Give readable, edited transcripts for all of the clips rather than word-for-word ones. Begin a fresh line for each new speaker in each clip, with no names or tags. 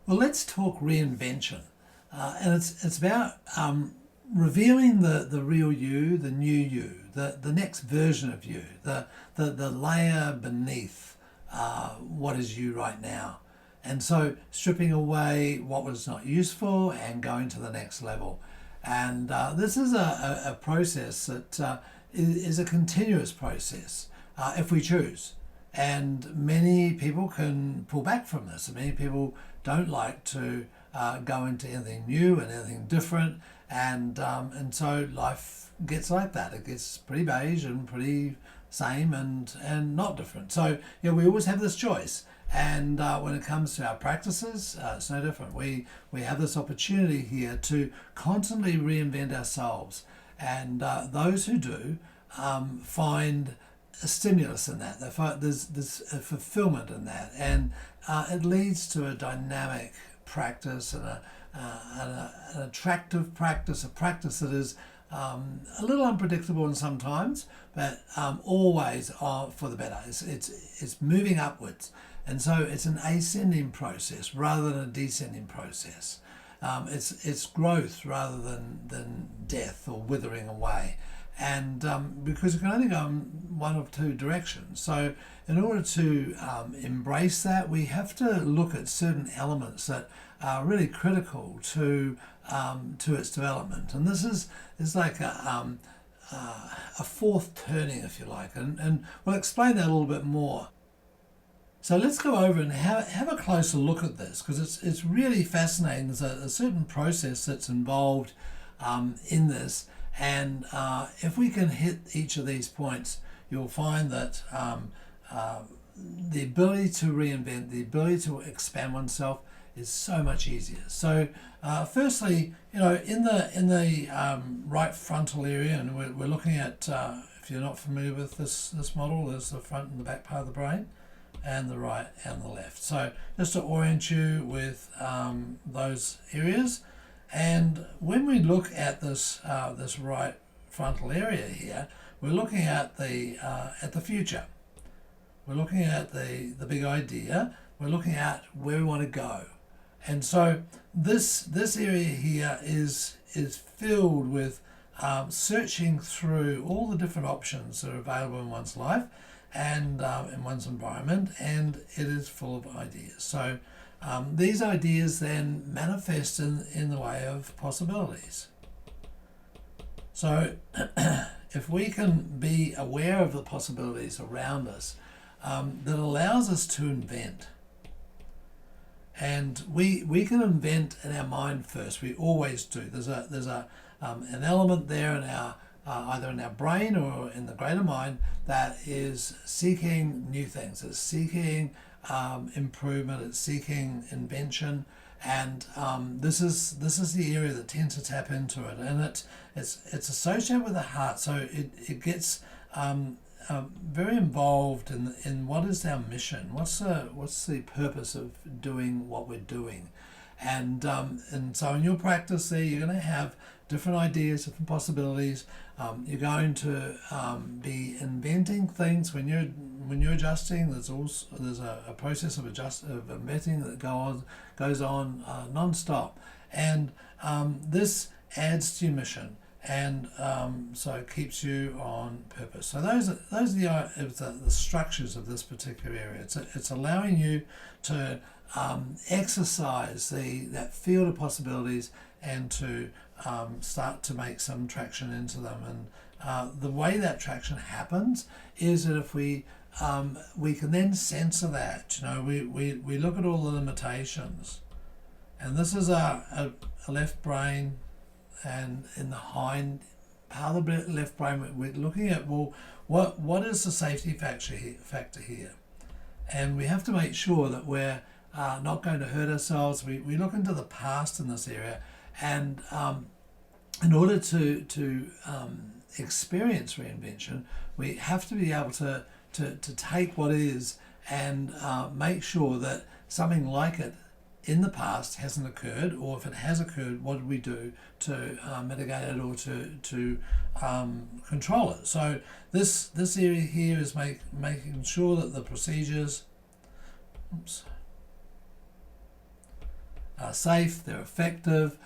Well, let's talk reinvention. And it's about revealing the real you, the new you, the next version of you, the layer beneath what is you right now. And so stripping away what was not useful and going to the next level. And this is a process that is a continuous process if we choose. And many people can pull back from this. Many people don't like to go into anything new and anything different, and so life gets like that. It gets pretty beige and pretty same and not different. So we always have this choice. And when it comes to our practices, it's no different. We have this opportunity here to constantly reinvent ourselves, and those who do find a stimulus in that. There's a fulfillment in that, and it leads to a dynamic practice and an attractive practice, a practice that is a little unpredictable in sometimes, but always for the better. It's moving upwards, and so it's an ascending process rather than a descending process. It's growth rather than death or withering away. And because it can only go in one of two directions. So in order to embrace that, we have to look at certain elements that are really critical to its development. And this is like a fourth turning, if you like, and we'll explain that a little bit more. So let's go over and have a closer look at this, because it's really fascinating. There's a certain process that's involved in this. And if we can hit each of these points, you'll find that the ability to reinvent, the ability to expand oneself is so much easier. So firstly, in the right frontal area, and we're looking at, if you're not familiar with this model, there's the front and the back part of the brain, and the right and the left. So just to orient you with those areas. And when we look at this right frontal area here, we're looking at the future. We're looking at the big idea. We're looking at where we want to go. And so this area here is filled with searching through all the different options that are available in one's life and in one's environment, and it is full of ideas. So these ideas then manifest in the way of possibilities. So if we can be aware of the possibilities around us, that allows us to invent. And we can invent in our mind first. We always do. There's an element there in our either in our brain or in the greater mind that is seeking new things. It's seeking improvement. It's seeking invention, and this is the area that tends to tap into it, and it's associated with the heart. So it gets very involved in what is our mission. What's the purpose of doing what we're doing, and so in your practice there, you're going to have different ideas, different possibilities. You're going to be inventing things when you're adjusting. There's a process of inventing that goes on non-stop, and this adds to your mission, and so it keeps you on purpose. So those are the structures of this particular area. It's allowing you to exercise that field of possibilities and to start to make some traction into them. And the way that traction happens is that if we can then censor that. We look at all the limitations, and this is a left brain, and in the hind part of the left brain, we're looking at, well, what is the safety factor here, and we have to make sure that we're not going to hurt ourselves. We look into the past in this area, and in order to experience reinvention, we have to be able to take what is and make sure that something like it in the past hasn't occurred, or if it has occurred, what did we do to mitigate it or to control it. So this area here is making sure that the procedures safe, they're effective.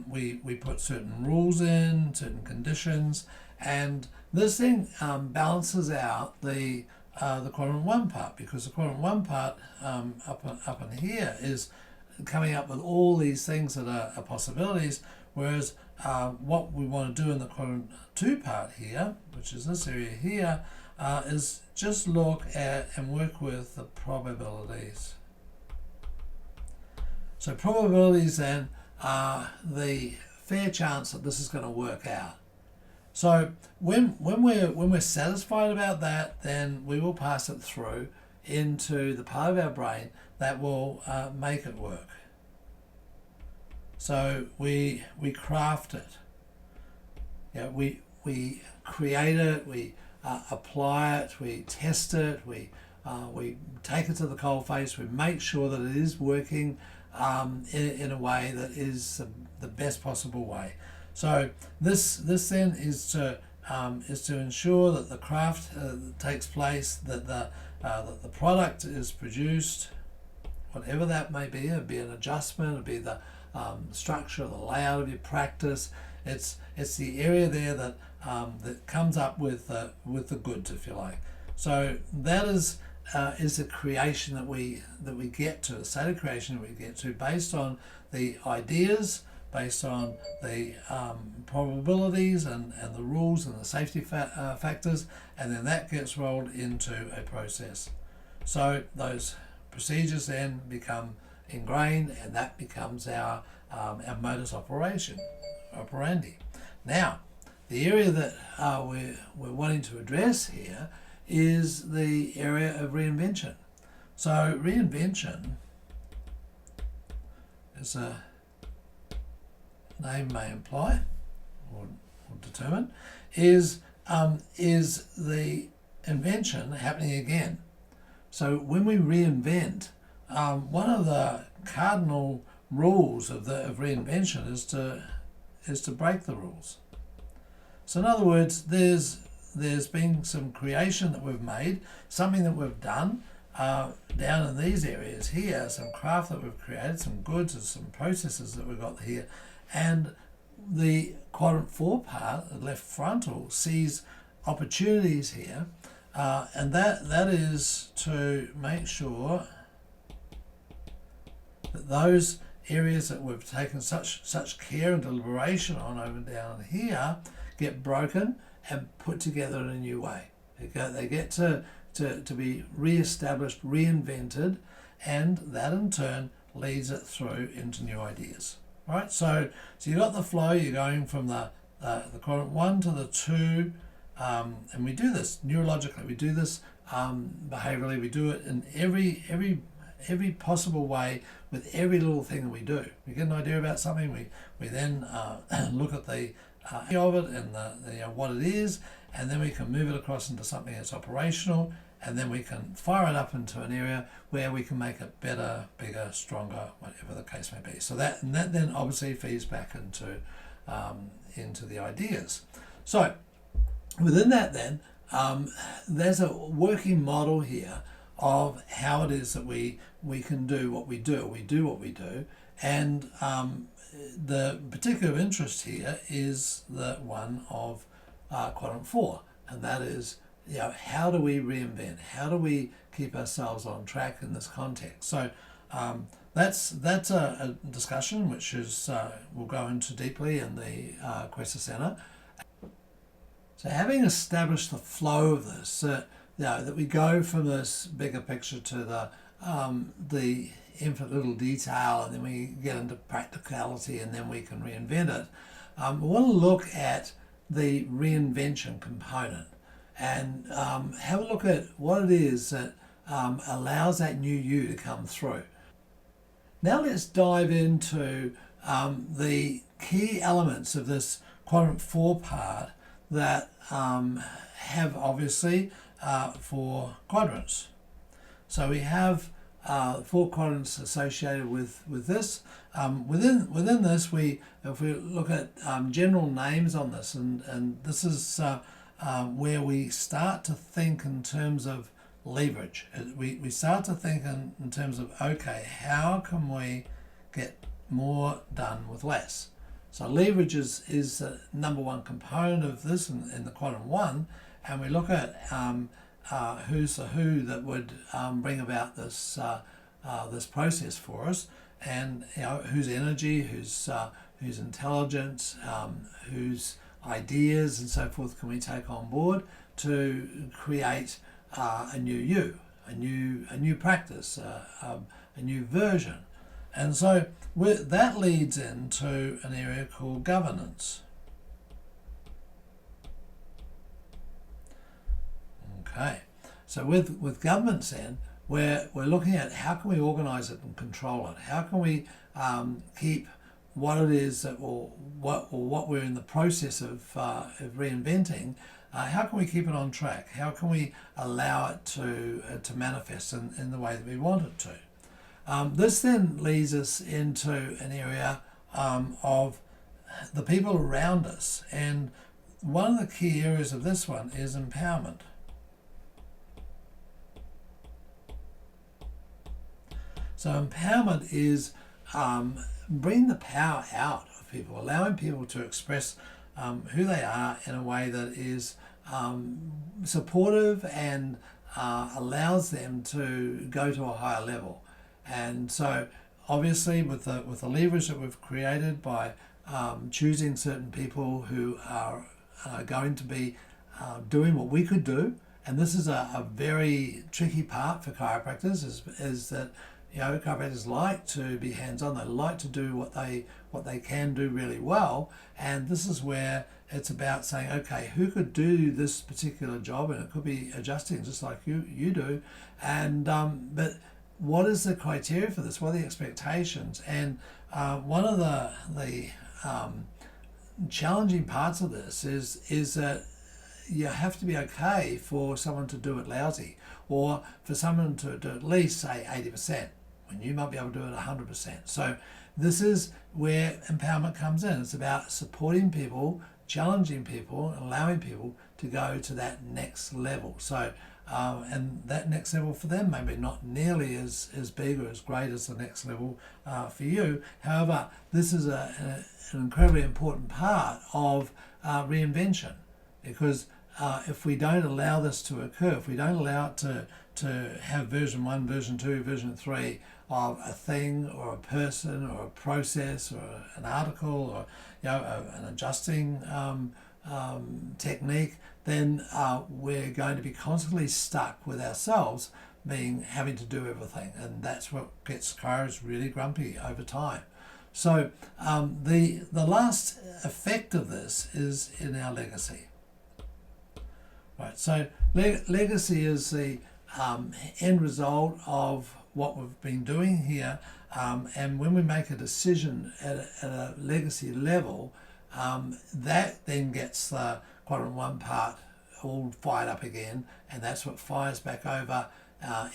We put certain rules in, certain conditions, and this thing balances out the quadrant 1 part, because the quadrant 1 part up in here is coming up with all these things that are possibilities, whereas what we want to do in the quadrant 2 part here, which is this area here, is just look at and work with the probabilities. So probabilities then are the fair chance that this is going to work out. So when we're satisfied about that, then we will pass it through into the part of our brain that will make it work. So we craft it. Yeah, we create it. We apply it. We test it. We take it to the coalface. We make sure that it is working in a way that is the best possible way. So this then is to ensure that the craft takes place, that the product is produced, whatever that may be. It'd be an adjustment. It'd be the structure, the layout of your practice. It's the area there that comes up with the goods, if you like. So that is the creation that we get to, the state of creation that we get to, based on the ideas, based on the probabilities and the rules and the safety factors, and then that gets rolled into a process. So those procedures then become ingrained, and that becomes our modus operandi. Now, the area that we're wanting to address here is the area of reinvention. So reinvention, as a name may imply or determine, is the invention happening again. So when we reinvent, one of the cardinal rules of reinvention is to break the rules. So in other words, there's been some creation that we've made, something that we've done down in these areas here, some craft that we've created, some goods and some processes that we've got here, and the quadrant 4 part, the left frontal, sees opportunities here, and that is to make sure that those areas that we've taken such care and deliberation on over down here get broken and put together in a new way. They get to be re-established, reinvented, and that in turn leads it through into new ideas. Right? So you've got the flow. You're going from the quadrant 1 to the 2, and we do this neurologically. We do this behaviorally. We do it in every possible way with every little thing that we do. We get an idea about something. We then look at the of it and what it is, and then we can move it across into something that's operational, and then we can fire it up into an area where we can make it better, bigger, stronger, whatever the case may be. So that then obviously feeds back into the ideas. So within that then, there's a working model here of how it is that we can do what we do. We do what we do, and the particular interest here is the one of quadrant 4, and that is, how do we reinvent? How do we keep ourselves on track in this context? So that's a discussion which is we'll go into deeply in the Questa Centre. So having established the flow of this, that we go from this bigger picture to the infinite little detail, and then we get into practicality, and then we can reinvent it. We want to look at the reinvention component and have a look at what it is that allows that new you to come through. Now let's dive into the key elements of this quadrant 4 part that have obviously 4 quadrants. So we have 4 quadrants associated with this. Within this, if we look at general names on this, and this is where we start to think in terms of leverage. We start to think in terms of, okay, how can we get more done with less. So leverage is the number one component of this in the quadrant one, and we look at who's the who that would bring about this process for us, and whose energy, whose intelligence, whose ideas and so forth can we take on board to create a new you, a new practice, a new version. And so that leads into an area called governance. Okay, so with governance then, we're looking at how can we organise it and control it? How can we keep what it is that what we're in the process of reinventing? How can we keep it on track? How can we allow it to manifest in the way that we want it to? This then leads us into an area of the people around us, and one of the key areas of this one is empowerment. So empowerment is bringing the power out of people, allowing people to express who they are in a way that is supportive and allows them to go to a higher level. And so obviously with the leverage that we've created by choosing certain people who are going to be doing what we could do, and this is a very tricky part for chiropractors, is that chiropractors like to be hands-on. They like to do what they can do really well, and this is where it's about saying, okay, who could do this particular job, and it could be adjusting just like you do, and but what is the criteria for this? What are the expectations? And one of the challenging parts of this is that you have to be okay for someone to do it lousy, or for someone to do at least say 80%. When you might be able to do it 100%. So this is where empowerment comes in. It's about supporting people, challenging people, allowing people to go to that next level. So and that next level for them maybe not nearly as big or as great as the next level for you. However, this is an incredibly important part of reinvention, because if we don't allow this to occur, if we don't allow it to have version 1, version 2, version 3 of a thing or a person or a process or an article or an adjusting technique, then we're going to be constantly stuck with ourselves having to do everything, and that's what gets chiros really grumpy over time. So the last effect of this is in our legacy. Right, so legacy is the end result of what we've been doing here, and when we make a decision at a legacy level, that then gets the quadrant 1 part all fired up again, and that's what fires back over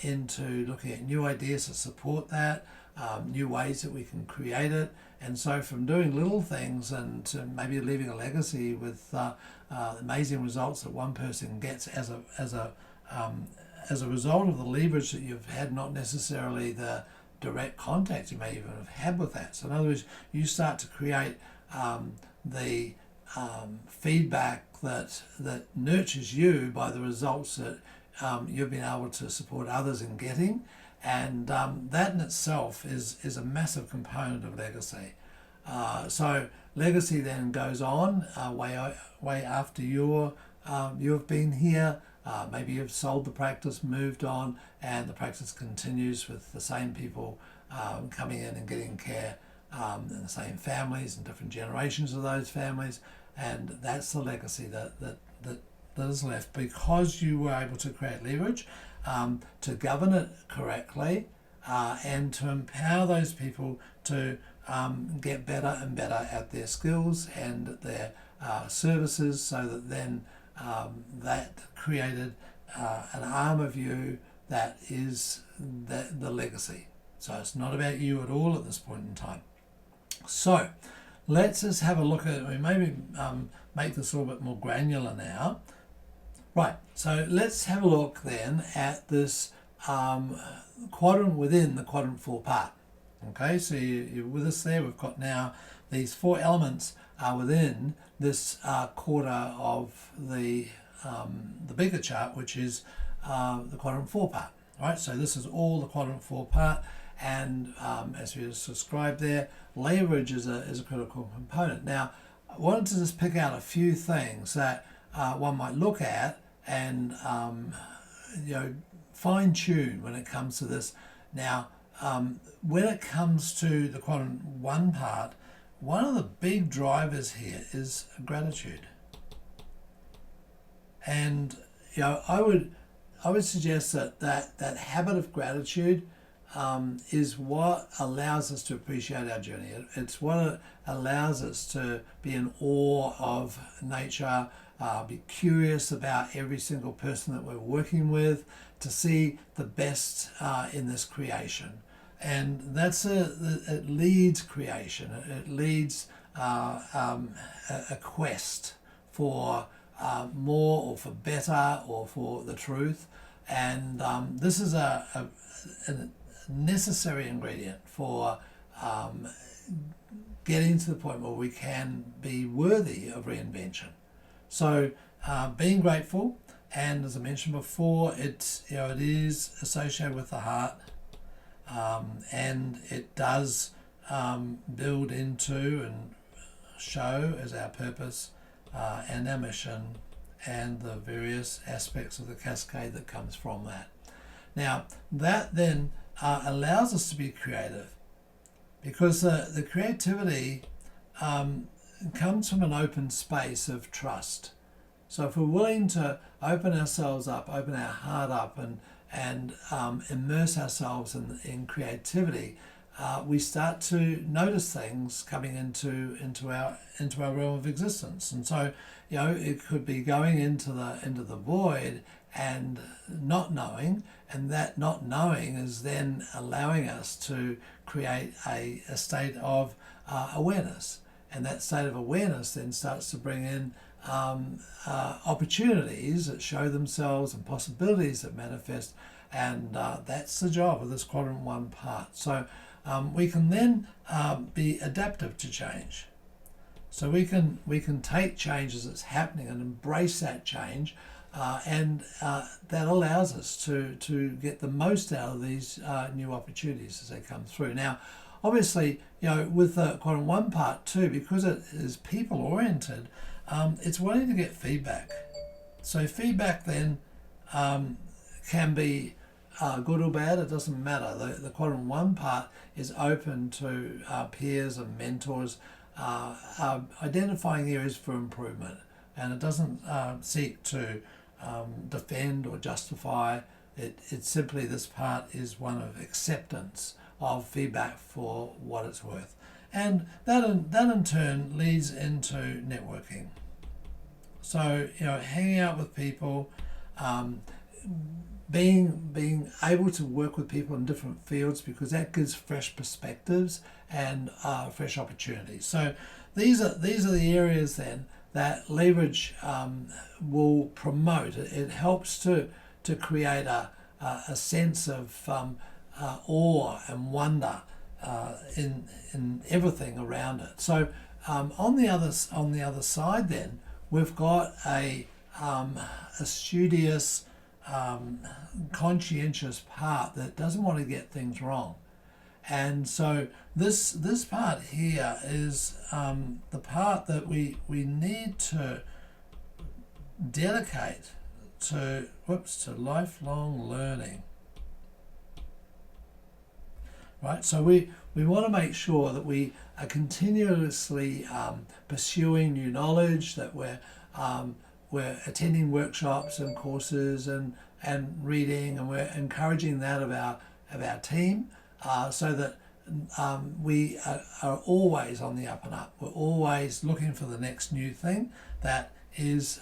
into looking at new ideas to support that, new ways that we can create it. And so from doing little things and to maybe leaving a legacy with amazing results that one person gets as a result of the leverage that you've had, not necessarily the direct contact you may even have had with that. So in other words, you start to create the feedback that nurtures you by the results that you've been able to support others in getting, and that in itself is a massive component of legacy. So legacy then goes on way after you've been here. Maybe you've sold the practice, moved on, and the practice continues with the same people coming in and getting care, and the same families and different generations of those families, and that's the legacy that is left because you were able to create leverage, to govern it correctly, and to empower those people to get better and better at their skills and their services, so that then that created an arm of you that is the legacy. So it's not about you at all at this point in time. So let's just have a look at it. Maybe make this a little bit more granular now. Right, so let's have a look then at this quadrant within the quadrant 4 part. Okay, so you're with us there. We've got now these four elements are within this quarter of the bigger chart, which is the quadrant 4 part. Right, so this is all the quadrant 4 part, and as we just described there, leverage is a critical component. Now, I wanted to just pick out a few things that one might look at and fine tune when it comes to this. Now, when it comes to the quadrant 1 part, one of the big drivers here is gratitude. And I would suggest that habit of gratitude is what allows us to appreciate our journey. It's what allows us to be in awe of nature, be curious about every single person that we're working with, to see the best in this creation. And it leads creation. It leads a quest for more, or for better, or for the truth. And this is a necessary ingredient for getting to the point where we can be worthy of reinvention. So being grateful, and as I mentioned before, it is associated with the heart, and it does build into and show as our purpose and our mission, and the various aspects of the cascade that comes from that. Now, that then allows us to be creative, because the creativity comes from an open space of trust. So if we're willing to open ourselves up, open our heart up, and immerse ourselves in creativity, we start to notice things coming into our realm of existence. And so, it could be going into the void and not knowing, and that not knowing is then allowing us to create a state of awareness, and that state of awareness then starts to bring in opportunities that show themselves and possibilities that manifest, and that's the job of this quadrant 1 part. So we can then be adaptive to change. So we can take change as it's happening and embrace that change, and that allows us to get the most out of these new opportunities as they come through. Now, obviously, with the quadrant 1 part too, because it is people oriented, it's wanting to get feedback. So feedback then can be good or bad, it doesn't matter. The quadrant 1 part is open to peers and mentors identifying areas for improvement, and it doesn't seek to defend or justify. It's simply, this part is one of acceptance of feedback for what it's worth, and that in turn leads into networking. So hanging out with people, being able to work with people in different fields, because that gives fresh perspectives and fresh opportunities. So these are the areas then that leverage will promote. It helps to create a sense of awe and wonder in everything around it. So on the other side, then we've got a studious, conscientious part that doesn't want to get things wrong. And so this part here is the part that we need to dedicate to lifelong learning. Right, so we want to make sure that we are continuously pursuing new knowledge, that we're attending workshops and courses and reading, and we're encouraging that of our team, so that we are always on the up and up. We're always looking for the next new thing that is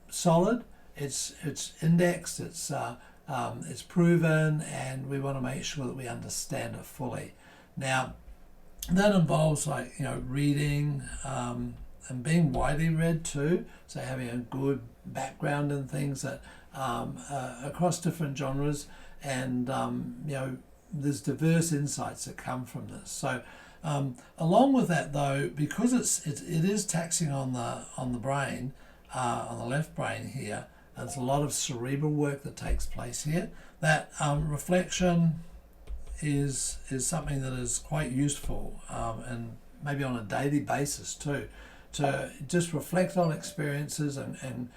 solid, it's indexed, it's proven, and we want to make sure that we understand it fully. Now, that involves reading and being widely read too. So having a good background in things that across different genres, and there's diverse insights that come from this. So along with that, though, because it is taxing on the brain, on the left brain here, there's a lot of cerebral work that takes place here. That reflection is something that is quite useful, and maybe on a daily basis too, to just reflect on experiences and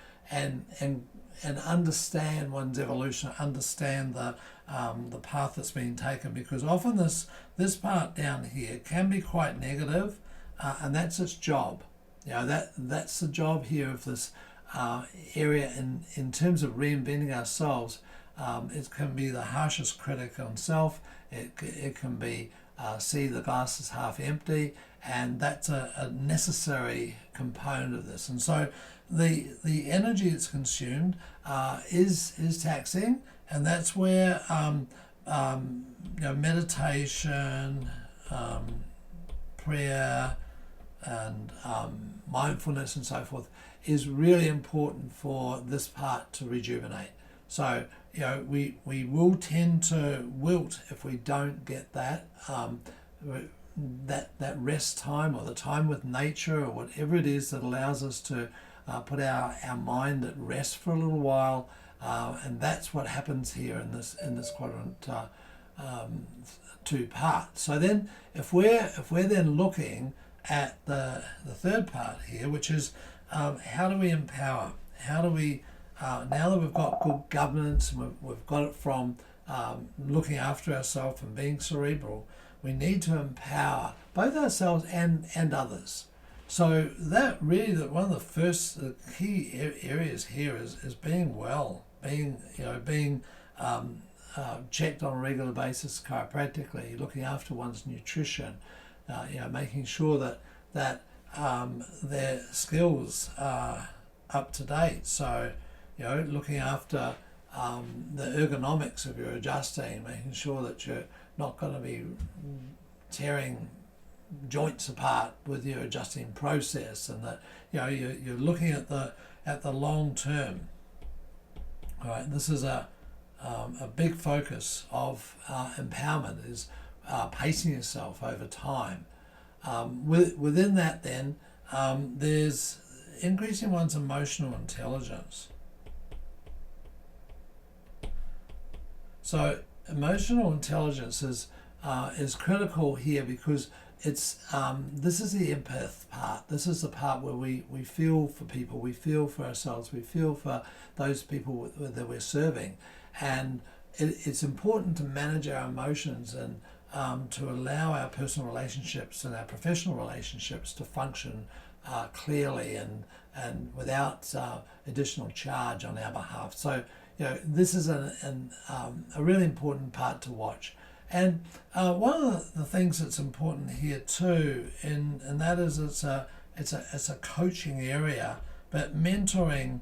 understand one's evolution, understand the path that's been taken, because often this part down here can be quite negative, and that's its job. That's the job here of this area in terms of reinventing ourselves. It can be the harshest critic on self. It can be see the glass is half empty, and that's a necessary component of this. And so the energy that's consumed is taxing, and that's where meditation, prayer, and mindfulness and so forth is really important for this part to rejuvenate. So we will tend to wilt if we don't get that that rest time, or the time with nature, or whatever it is that allows us to put our mind at rest for a little while, and that's what happens here in this quadrant 2 part. So then, if we're then looking at the third part here, which is how do we empower? How do we now that we've got good governance, and we've got it from looking after ourselves and being cerebral, we need to empower both ourselves and others. So that really, one of the first key areas here is being well, being checked on a regular basis chiropractically, looking after one's nutrition, making sure that their skills are up to date. So looking after the ergonomics of your adjusting, making sure that you're not going to be tearing joints apart with your adjusting process, and that you're looking at the long term. All right, this is a big focus of empowerment, is pacing yourself over time. Within that, then there's increasing one's emotional intelligence. So emotional intelligence is critical here, because it's this is the empath part. This is the part where we feel for people, we feel for ourselves, we feel for those people that we're serving, and it's important to manage our emotions and to allow our personal relationships and our professional relationships to function clearly and without additional charge on our behalf. So this is a really important part to watch. And one of the things that's important here too, and that is it's a coaching area, but mentoring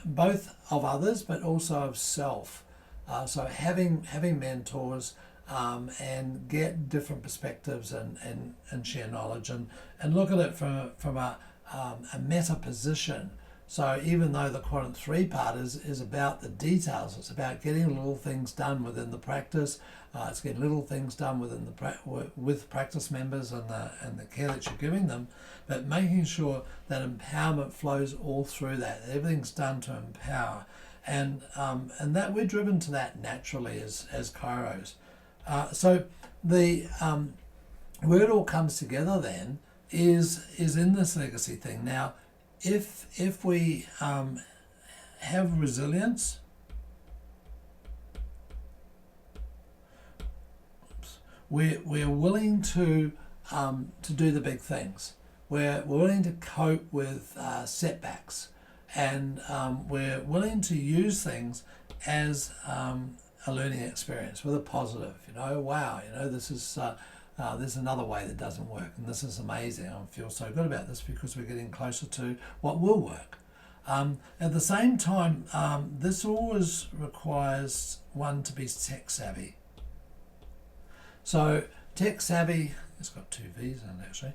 both of others, but also of self. So having mentors and get different perspectives and share knowledge and look at it from a meta position. So even though the quadrant 3 part is about the details, it's about getting little things done within the practice. It's getting little things done within with practice members and the care that you're giving them, but making sure that empowerment flows all through that. Everything's done to empower, and that we're driven to that naturally as chiros. So the where it all comes together then is in this legacy thing. Now, if we have resilience, we're willing to do the big things. We're willing to cope with setbacks, and we're willing to use things as a learning experience with a positive. Wow, this is there's another way that doesn't work, and this is amazing. I feel so good about this because we're getting closer to what will work. At the same time, this always requires one to be tech savvy. So tech savvy, it's got 2 V's in it actually.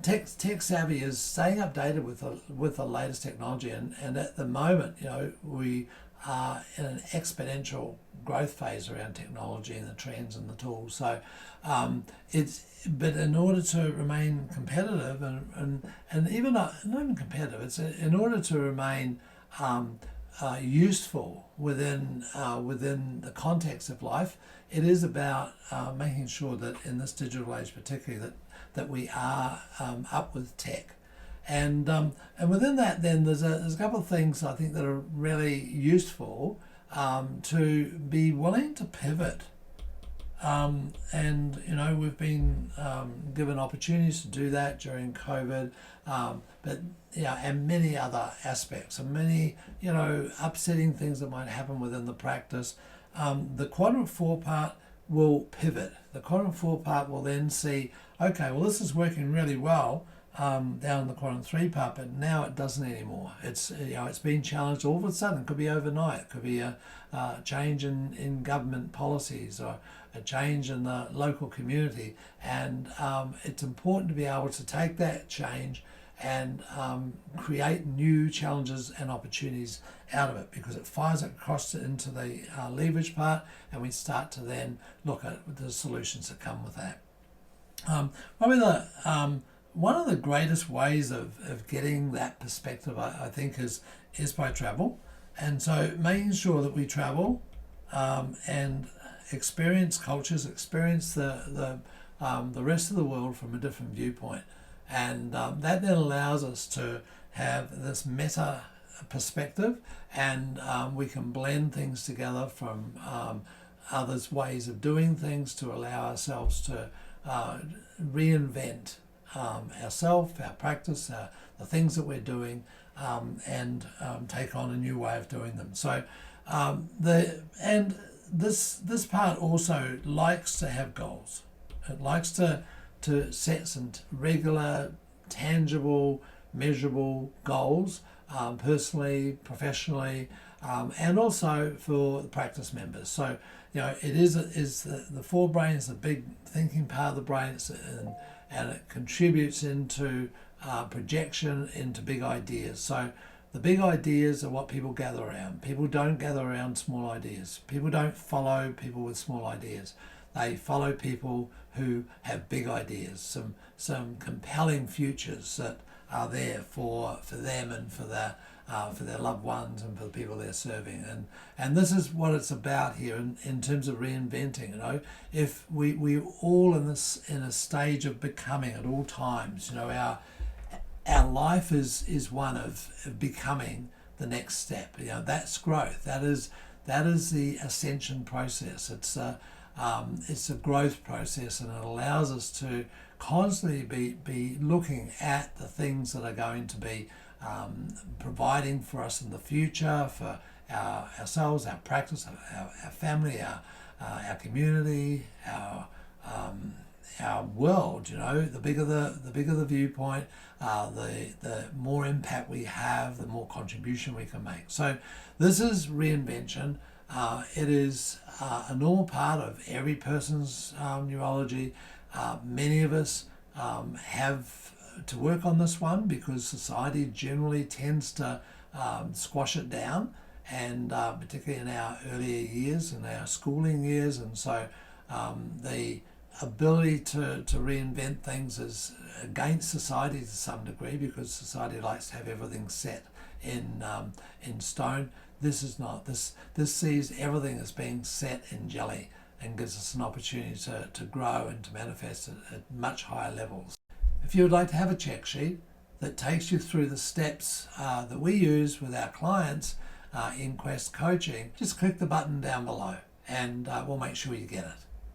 Tech savvy is staying updated with the latest technology, and at the moment, we in an exponential growth phase around technology and the trends and the tools. So but in order to remain competitive and even not even competitive, it's in order to remain useful within the context of life. It is about making sure that in this digital age, particularly, that we are up with tech. And within that, then there's a couple of things I think that are really useful to be willing to pivot. And we've been given opportunities to do that during COVID, but and many other aspects and many upsetting things that might happen within the practice. The quadrant 4 part will pivot. The quadrant 4 part will then see, okay, well, this is working really well down in the quadrant 3 part, but now it doesn't anymore. It's it's been challenged all of a sudden. It could be overnight. It could be a change in government policies or a change in the local community, and it's important to be able to take that change and create new challenges and opportunities out of it, because it fires it across into the leverage part, and we start to then look at the solutions that come with that. Probably one of the greatest ways of getting that perspective, I think, is by travel. And so making sure that we travel and experience cultures, experience the rest of the world from a different viewpoint. And that then allows us to have this meta perspective, and we can blend things together from others' ways of doing things to allow ourselves to reinvent ourselves, our practice, the things that we're doing, and take on a new way of doing them. So this part also likes to have goals. It likes to set some regular, tangible, measurable goals, personally, professionally, and also for the practice members. So it is the forebrain is the big thinking part of the brain, and it contributes into projection into big ideas. So the big ideas are what people gather around. People don't gather around small ideas. People don't follow people with small ideas. They follow people who have big ideas, some compelling futures that are there for them and for their loved ones and for the people they're serving. And this is what it's about here in terms of reinventing. If we all in a stage of becoming at all times. Our life is one of becoming the next step. That's growth. That is the ascension process. It's a growth process, and it allows us to constantly be looking at the things that are going to be providing for us in the future, for ourselves, our practice, our family, our community, our world. The bigger the viewpoint, the more impact we have, the more contribution we can make. So this is reinvention. It is a normal part of every person's neurology. Many of us have to work on this one because society generally tends to squash it down, and particularly in our earlier years, in our schooling years. And so the ability to reinvent things is against society to some degree, because society likes to have everything set in stone. This is not. This sees everything as being set in jelly and gives us an opportunity to grow and to manifest at much higher levels. If you would like to have a check sheet that takes you through the steps that we use with our clients in Quest Coaching, just click the button down below and we'll make sure you get it.